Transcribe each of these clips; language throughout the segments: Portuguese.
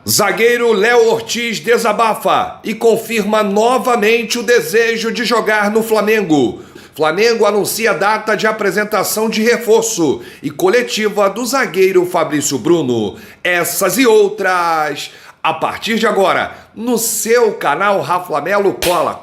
Zagueiro Léo Ortiz desabafa e confirma novamente o desejo de jogar no Flamengo. Flamengo anuncia data de apresentação de reforço e coletiva do zagueiro Fabrício Bruno. Essas e outras, a partir de agora, no seu canal Raflamelo. Cola.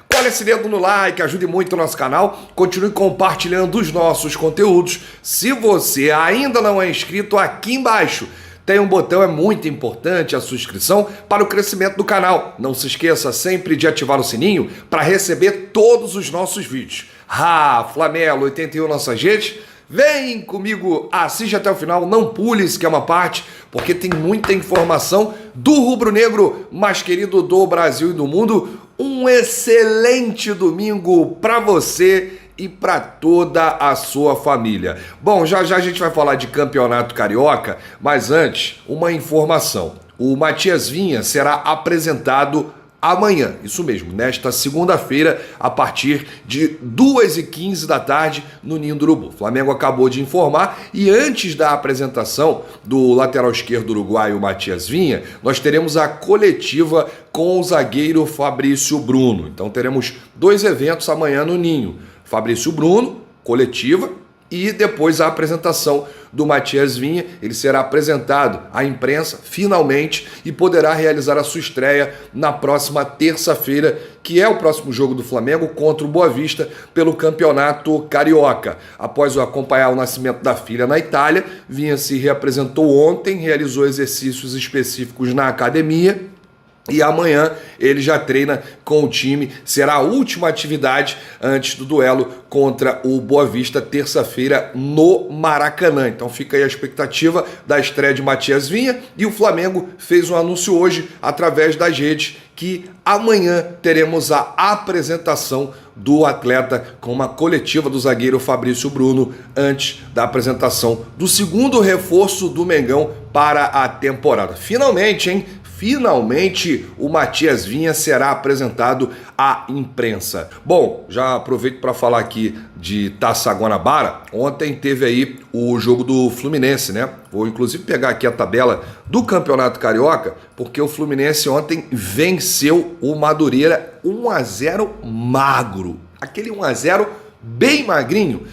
Cola esse dedo no like, ajude muito o nosso canal. Continue compartilhando os nossos conteúdos. Se você ainda não é inscrito, aqui embaixo tem um botão, é muito importante a sua inscrição para o crescimento do canal. Não se esqueça sempre de ativar o sininho para receber todos os nossos vídeos. Raflamelo 81 nossas redes. Vem comigo, assiste até o final, não pule se quer uma parte, porque tem muita informação do rubro-negro mais querido do Brasil e do mundo. Um excelente domingo para você e para toda a sua família. Bom, já a gente vai falar de Campeonato Carioca, mas antes, uma informação. O Matias Vinha será apresentado amanhã, isso mesmo, nesta segunda-feira, a partir de 2h15 da tarde, no Ninho do Urubu. O Flamengo acabou de informar e antes da apresentação do lateral esquerdo uruguaio Matias Vinha, nós teremos a coletiva com o zagueiro Fabrício Bruno. Então teremos dois eventos amanhã no Ninho. Fabrício Bruno, coletiva, e depois a apresentação do Matias Vinha. Ele será apresentado à imprensa, finalmente, e poderá realizar a sua estreia na próxima terça-feira, que é o próximo jogo do Flamengo contra o Boa Vista pelo Campeonato Carioca. Após acompanhar o nascimento da filha na Itália, Vinha se reapresentou ontem, realizou exercícios específicos na academia, e amanhã ele já treina com o time, será a última atividade antes do duelo contra o Boa Vista, terça-feira no Maracanã. Então fica aí a expectativa da estreia de Matias Vinha, e o Flamengo fez um anúncio hoje através das redes que amanhã teremos a apresentação do atleta com uma coletiva do zagueiro Fabrício Bruno antes da apresentação do segundo reforço do Mengão para a temporada. Finalmente, hein? Finalmente o Matias Vinha será apresentado à imprensa. Bom, já aproveito para falar aqui de Taça Guanabara. Ontem teve aí o jogo do Fluminense, né? Vou inclusive pegar aqui a tabela do Campeonato Carioca, porque o Fluminense ontem venceu o Madureira 1-0 magro. Aquele 1-0 bem magrinho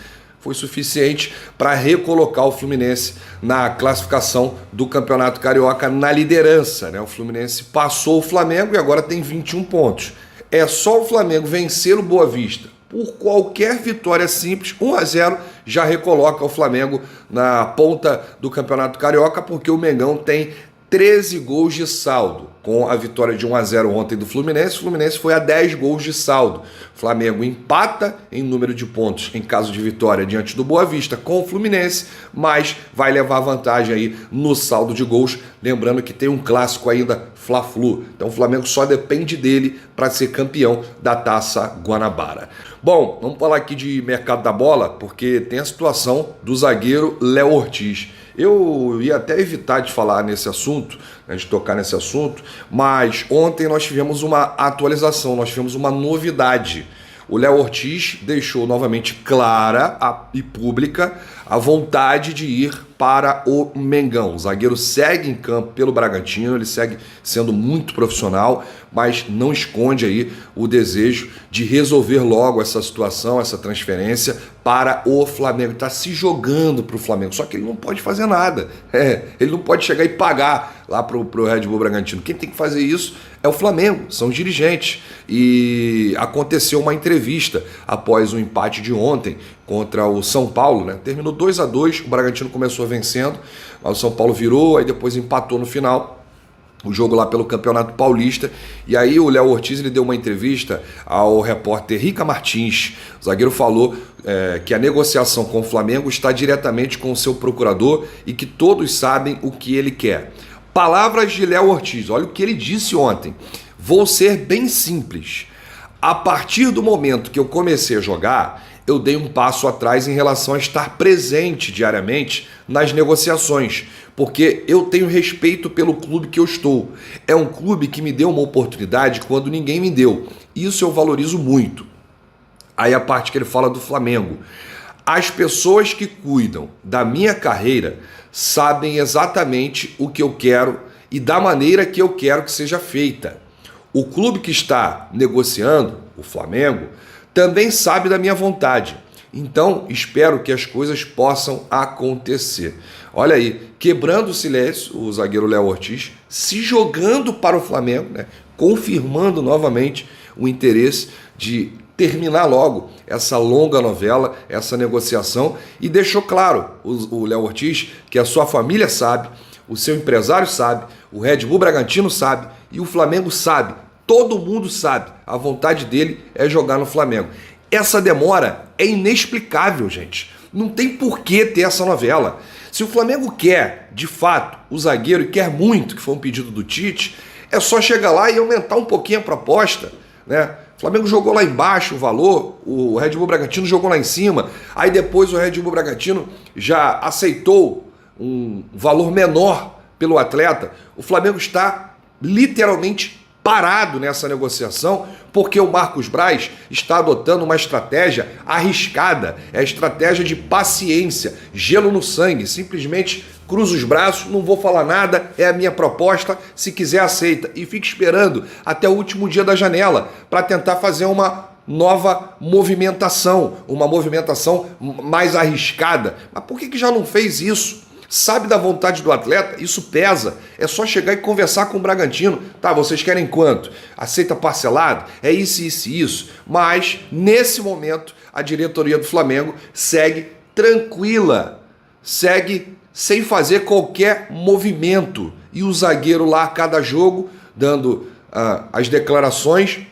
foi suficiente para recolocar o Fluminense na classificação do Campeonato Carioca na liderança, né? O Fluminense passou o Flamengo e agora tem 21 pontos. É só o Flamengo vencer o Boa Vista por qualquer vitória simples, 1-0, já recoloca o Flamengo na ponta do Campeonato Carioca, porque o Mengão tem 13 gols de saldo. Com a vitória de 1-0 ontem do Fluminense, o Fluminense foi a 10 gols de saldo. O Flamengo empata em número de pontos em caso de vitória diante do Boa Vista com o Fluminense, mas vai levar vantagem aí no saldo de gols. Lembrando que tem um clássico ainda, Fla-Flu. Então o Flamengo só depende dele para ser campeão da Taça Guanabara. Bom, vamos falar aqui de mercado da bola, porque tem a situação do zagueiro Léo Ortiz. Eu ia até evitar de falar nesse assunto, né, de tocar nesse assunto, mas ontem nós tivemos uma atualização, nós tivemos uma novidade. O Léo Ortiz deixou novamente clara e pública a vontade de ir para o Mengão. O zagueiro segue em campo pelo Bragantino, ele segue sendo muito profissional, mas não esconde aí o desejo de resolver logo essa situação, essa transferência para o Flamengo. Está se jogando para o Flamengo, só que ele não pode fazer nada. Ele não pode chegar e pagar lá para o Red Bull Bragantino. Quem tem que fazer isso é o Flamengo, são os dirigentes. E aconteceu uma entrevista após o empate de ontem contra o São Paulo, né? Terminou 2-2, o Bragantino começou vencendo, mas o São Paulo virou, aí depois empatou no final o jogo lá pelo Campeonato Paulista. E aí o Léo Ortiz ele deu uma entrevista ao repórter Rica Martins. O zagueiro falou que a negociação com o Flamengo está diretamente com o seu procurador e que todos sabem o que ele quer. Palavras de Léo Ortiz, olha o que ele disse ontem. Vou ser bem simples. A partir do momento que eu comecei a jogar, eu dei um passo atrás em relação a estar presente diariamente nas negociações, porque eu tenho respeito pelo clube que eu estou. É um clube que me deu uma oportunidade quando ninguém me deu. Isso eu valorizo muito. Aí a parte que ele fala do Flamengo. As pessoas que cuidam da minha carreira sabem exatamente o que eu quero e da maneira que eu quero que seja feita. O clube que está negociando, o Flamengo, também sabe da minha vontade. Então, espero que as coisas possam acontecer. Olha aí, quebrando o silêncio, o zagueiro Léo Ortiz se jogando para o Flamengo, né? Confirmando novamente o interesse de terminar logo essa longa novela, essa negociação, e deixou claro o Léo Ortiz que a sua família sabe, o seu empresário sabe, o Red Bull Bragantino sabe e o Flamengo sabe. Todo mundo sabe, a vontade dele é jogar no Flamengo. Essa demora é inexplicável, gente. Não tem por que ter essa novela. Se o Flamengo quer, de fato, o zagueiro e quer muito, que foi um pedido do Tite, é só chegar lá e aumentar um pouquinho a proposta, né? O Flamengo jogou lá embaixo o valor, o Red Bull Bragantino jogou lá em cima, aí depois o Red Bull Bragantino já aceitou um valor menor pelo atleta. O Flamengo está literalmente parado nessa negociação porque o Marcos Braz está adotando uma estratégia arriscada, é a estratégia de paciência, gelo no sangue, simplesmente cruza os braços, não vou falar nada, é a minha proposta, se quiser aceita, e fica esperando até o último dia da janela para tentar fazer uma nova movimentação, uma movimentação mais arriscada. Mas por que já não fez isso? Sabe da vontade do atleta? Isso pesa. É só chegar e conversar com o Bragantino. Tá, vocês querem quanto? Aceita parcelado? É isso, isso e isso. Mas, nesse momento, a diretoria do Flamengo segue tranquila. Segue sem fazer qualquer movimento. E o zagueiro lá a cada jogo, dando as declarações,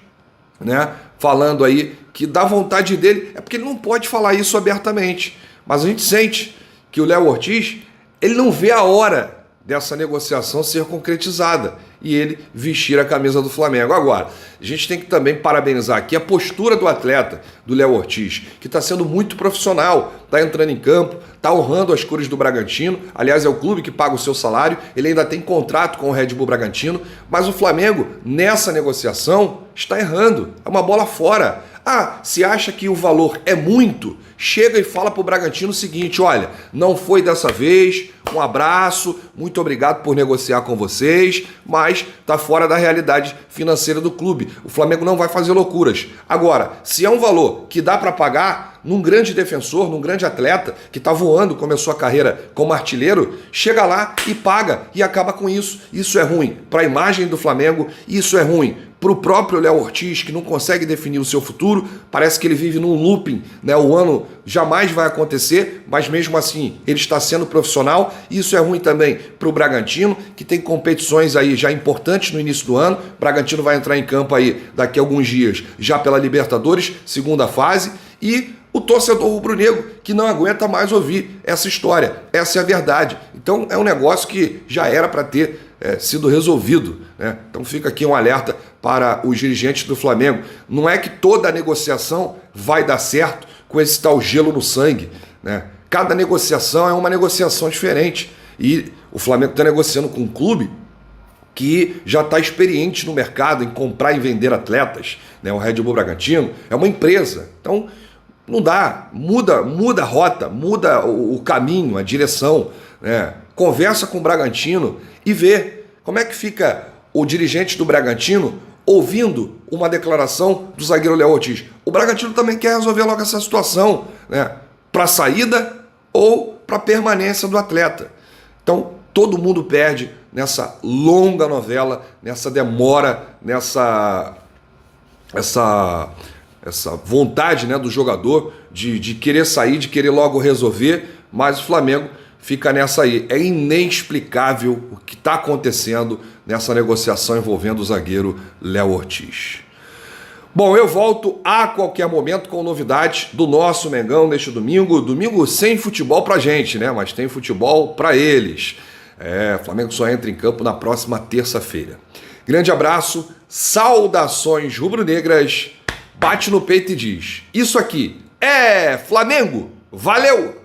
né? Falando aí que dá vontade dele. É porque ele não pode falar isso abertamente. Mas a gente sente que o Léo Ortiz, ele não vê a hora dessa negociação ser concretizada e ele vestir a camisa do Flamengo. Agora, a gente tem que também parabenizar aqui a postura do atleta, do Léo Ortiz, que está sendo muito profissional, está entrando em campo, está honrando as cores do Bragantino. Aliás, é o clube que paga o seu salário, ele ainda tem contrato com o Red Bull Bragantino, mas o Flamengo, nessa negociação, está errando. É uma bola fora. Ah, se acha que o valor é muito, chega e fala para o Bragantino o seguinte: olha, não foi dessa vez, um abraço, muito obrigado por negociar com vocês, mas está fora da realidade financeira do clube. O Flamengo não vai fazer loucuras. Agora, se é um valor que dá para pagar num grande defensor, num grande atleta que está voando, começou a carreira como artilheiro, chega lá e paga e acaba com isso. Isso é ruim para a imagem do Flamengo, isso é ruim para o próprio Léo Ortiz, que não consegue definir o seu futuro, parece que ele vive num looping, né? O ano jamais vai acontecer, mas mesmo assim ele está sendo profissional. Isso é ruim também para o Bragantino, que tem competições aí já importantes no início do ano. O Bragantino vai entrar em campo aí daqui a alguns dias, já pela Libertadores, segunda fase, e o torcedor rubro-negro que não aguenta mais ouvir essa história. Essa é a verdade. Então é um negócio que já era para ter sido resolvido, né? Então fica aqui um alerta para os dirigentes do Flamengo. Não é que toda a negociação vai dar certo com esse tal gelo no sangue, né? Cada negociação é uma negociação diferente. E o Flamengo está negociando com um clube que já está experiente no mercado em comprar e vender atletas, né? O Red Bull Bragantino é uma empresa. Então não dá, muda a rota, muda o caminho, a direção, né? Conversa com o Bragantino e vê como é que fica o dirigente do Bragantino ouvindo uma declaração do zagueiro Léo Ortiz. O Bragantino também quer resolver logo essa situação, né? Para saída ou para permanência do atleta. Então todo mundo perde nessa longa novela, nessa demora, essa vontade, né, do jogador de querer sair, de querer logo resolver, mas o Flamengo fica nessa aí. É inexplicável o que está acontecendo nessa negociação envolvendo o zagueiro Léo Ortiz. Bom, eu volto a qualquer momento com novidades do nosso Mengão neste domingo. Domingo sem futebol pra gente, né? Mas tem futebol pra eles. O Flamengo só entra em campo na próxima terça-feira. Grande abraço, saudações rubro-negras. Bate no peito e diz: isso aqui é Flamengo. Valeu!